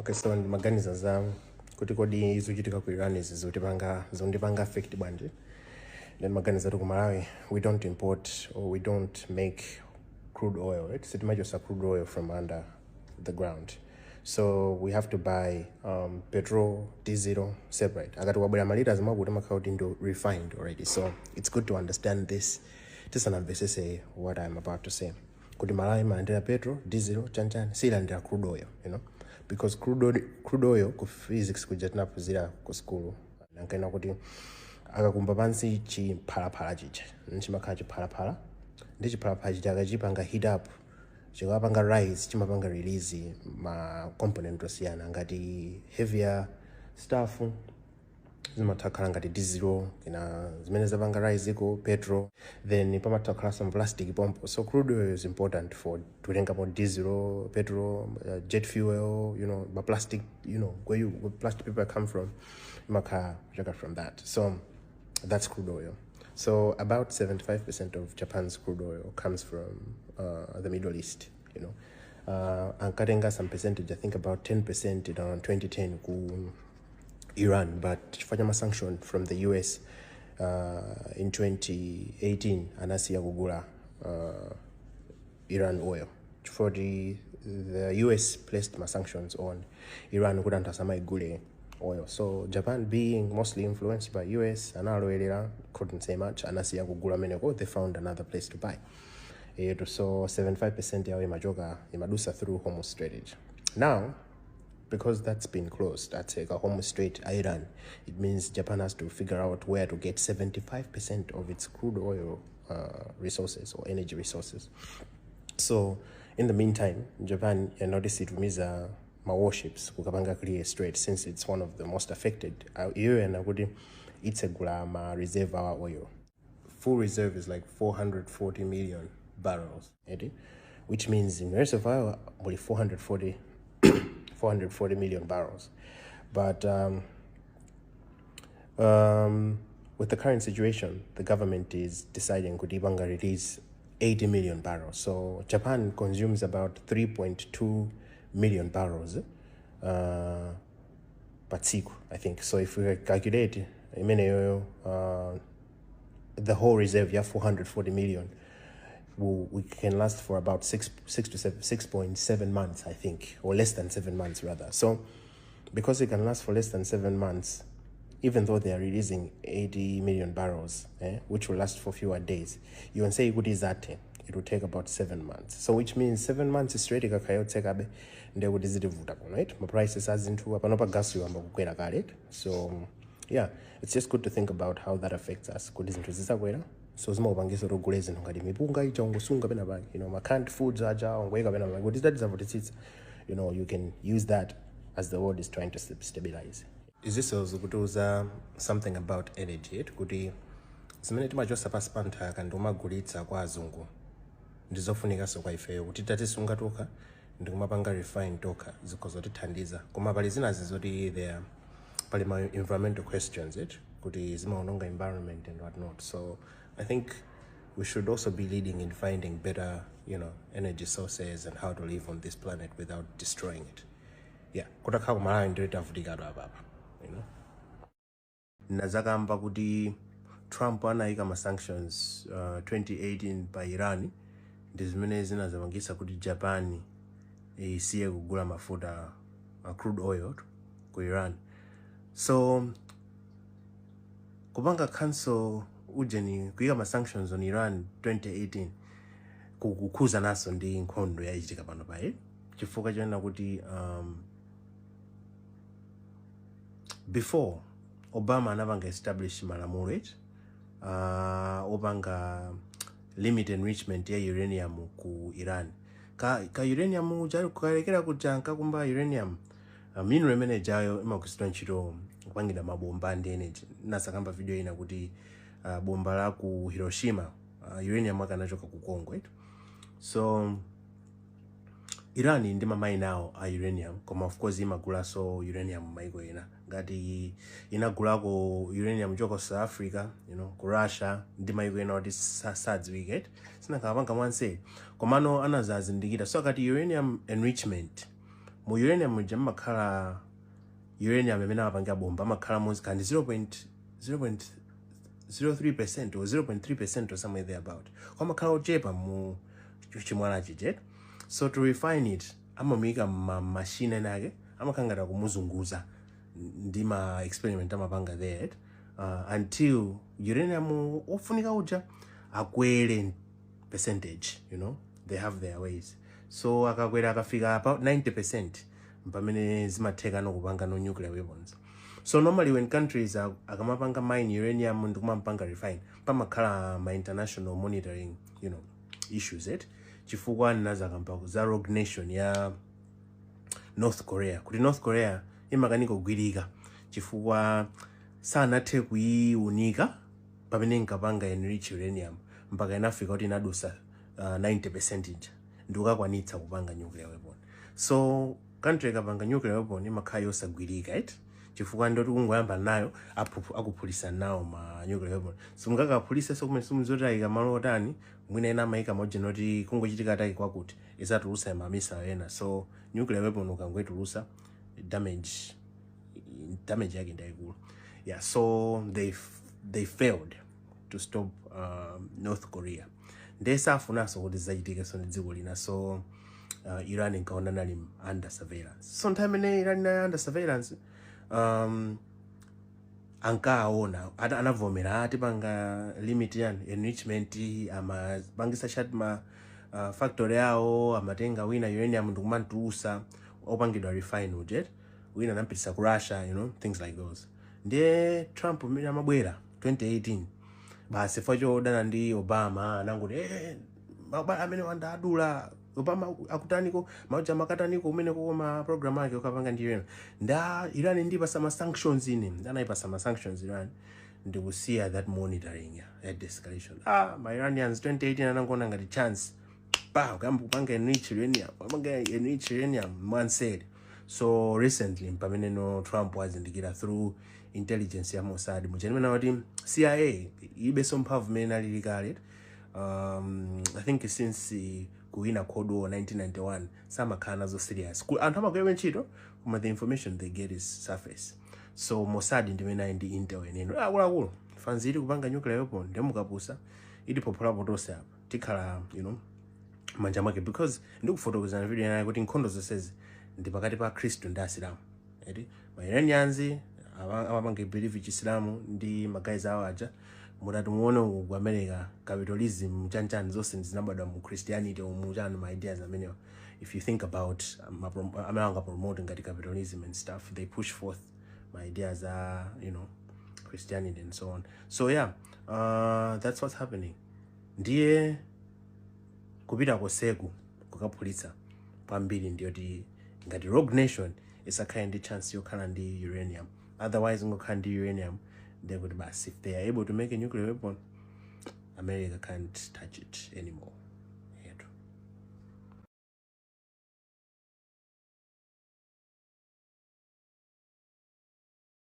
Okay, so maganiza za kuti kodi izochitika ku Iran izi zondipanga affect bwanji. Then maganiza ku Malawi, we don't import or we don't make crude oil, right? Sitimachosa crude oil from under the ground. So we have to buy petrol, diesel separate. Akati wabwera malita zimakuti makauti into refined already. So it's good to understand this. Just an say what I'm about to say. Kuti Malawi malandira petrol, diesel, chanchan, silandira crude oil, you know. Because crude oil ku physics kujetna kuzira ku school. Nankaina kuti akakumba pansi chi phalaphala chicha. Nchimakhala chi phalaphala. Ndi chi phalaphala chicha akachipanga heat up. Chikapanga rise, chimapanga release ma component osiyana ngati heavier stuff zimatakhala ngati diesel ina zimene zapanga rise iko petrol, then pamatakhala some plastic pompo. So crude oil is important for to think about diesel, petrol, jet fuel, you know, but plastic, you know, where plastic people come from, maka from that. So that's crude oil. So about 75% of Japan's crude oil comes from the Middle East, you know. And cutting some percentage, I think about 10% in 2010 to Iran, but fanya sanction from the US in 2018, anasiya kugula Iran oil. For the US placed my sanctions on Iran kudanta sama igule oil. So Japan, being mostly influenced by US and Iran, couldn't say much. Anasiya kugula meneko, they found another place to buy. So 75% yawe majoga imadusa through Hormuz Strait. Now, because that's been closed, that's like a Hormuz Strait Iran, it means Japan has to figure out where to get 75% of its crude oil resources or energy resources. So in the meantime, Japan, you notice it means my warships kukapanga clear strait, since it's one of the most affected. It's a gulama reserve our oil. Full reserve is like 440 million barrels, which means in reservoir only 440 million barrels. But with the current situation, the government is deciding Kudibanga release 80 million barrels. So Japan consumes about 3.2 million barrels per siku, I think. So if we calculate the whole reserve, 440 million, we can last for about 6.7 months, I think, or less than 7 months rather. So because it can last for less than 7 months, even though they are releasing 80 million barrels, which will last for fewer days, you can say it will take about 7 months. So which means 7 months is straight kakayo they would right? My prices as into a gas. So yeah, it's just good to think about how that affects us. So small bangiso regulation ngadi mipunga ichongo sunga bena bag, you know, my canned foods aja ongweka bena bag. What is that? You know, you can use that as the world is trying to stabilize. Is this also kutuza something about energy? Kuti zimene timachosa paspanta kandomagulitsa kwa azungu ndizofunika so kwa ifeyo kuti tatisunga toka ndikumapanga refine toka zikozotithandiza koma pali zina zizoti there pali my environmental questions kuti zimaononga environment and whatnot. So I think we should also be leading in finding better, you know, energy sources and how to live on this planet without destroying it. Yeah, kutakha kumala ndreta afutikatu apa, you know. Nazakamba kuti Trump anaika ma sanctions 2018 pa Iran ndizimene zinazamangisa kuti Japan isiye kugula mafuta crude oil ku Iran. So kupanga cancel ujeni kuika ma sanctions on Iran 2018 kukhuza naso ndi nkhondo yayichitika pano paye chifukwa chona kuti before Obama anapanga establish malamulo opanga limit enrichment ya uranium ku Iran ka uranium kukalekera kujanka kumba uranium mineral imene jayo imakusitwa ntchito kupangira mabomba ndi energy. Nasakamba video ina kuti bomba la ku Hiroshima uranium akanachoka ku Congo. So Iran ndi mamai nawo a uranium, koma of course imagula so uranium maiko ina ngati inagulako uranium choko South Africa, you know, ku Russia ndi maiko ina kuti sadziwike sinakapanga mwanse komano anazazindikira. So kati uranium enrichment mu uranium muja makhala uranium imene amapanga bomba amakhala mozi kandi 0.03% or 0.3% or somewhere there about. Kwamakhala ochepa mu chimwala chije. So to refine it, amamika machine nage, amakangata kumuzunguza ndima experiment amapanga there until uranium ofunika uja akwere percentage, you know, they have their ways. So akakwera akafika about 90% mpamene zimatheka nokupanga no nuclear weapons. So normally when countries akamapanga mine uranium and kumapanga refine, pamakhala ma international monitoring, you know, issues chifukwa nazakamba za rogue nation ya North Korea. Kuti North Korea imakaniko gwirika chifukwa sanathe kuiunika pamene nkapanga enrich uranium mpaka inafika kuti inadusa 90% ndikakwanitsa kupanga nuclear weapon. So country ikapanga nuclear weapon imakhala yosagwirika chifukwa ndoti kungoyamba nayo akuphulisa nawo ma nuclear weapon. Simungakaphulisa so kumene simuzotayika malo otani mwina ena maika moja noti kungochitika ataki kwakuti isatulusa mamisa ena. So nuclear weapon ukangoitulusa damage yake ndayikulu. Yeah, so they failed to stop North Korea. Ndesafunaso kuti zachitike so dziko lina. So Iran inkaona nali under surveillance. Sometime Iran under surveillance ankaona anavomera atipanga limit yani enrichment amapangisa chat ma factory yao amatenga wina uranium ndikumantulusa opangidwa refine ujet wina nampitisa ku Russia, you know, things like those. Ndiye Trump mimi amabwera 2018 basi facho odana ndi Obama ananguti amene wanda adula Obama akutaniko mauja makataniko umene koma program yake ukapanga ndiyo nda Iran ndipa sama sanctions ine ndanayipa sama sanctions Iran ndikusiya that monitoring at escalation. My Iranians 2018 anangona ngati chance ukapanga enrich uranium one said. So recently mpamene no Trump wazindikira through intelligence ya Mossad muchenimena wati CIA ibeso mphamvu mene alilikale I think since kuina Cold War 1991 samakhala nazo serious anthu amakwera ntchito kuma the information they get is surface. So Mossad ndimene ndi intel eneno akulu fanziri kupanga nuclear weapon ndemukapusa ili populapo tonse apa tikhala, you know, manja mwake because ndikufotokozana video yana kuti nkhondo zonsezi ndi pakati pa Kristu ndi Asilamu. Ma Iranians amapanga believe chisilamu ndi magazi awo aja mutati muone ku America capitalism chanchani zonse zinabadwa mu Christianity umujana ma ideas amenewa. If you think about amanga promoting ngati capitalism and stuff, they push forth my ideas you know, Christianity and so on. So yeah, that's what's happening. Ndiye kupita koseku kukaphulitsa kwambiri ndiyoti ngati rogue nation isakhala ndi chance yokhala ndi uranium. Otherwise ngokhala ndi uranium they would basi if they are able to make a nuclear weapon, America can't touch it anymore.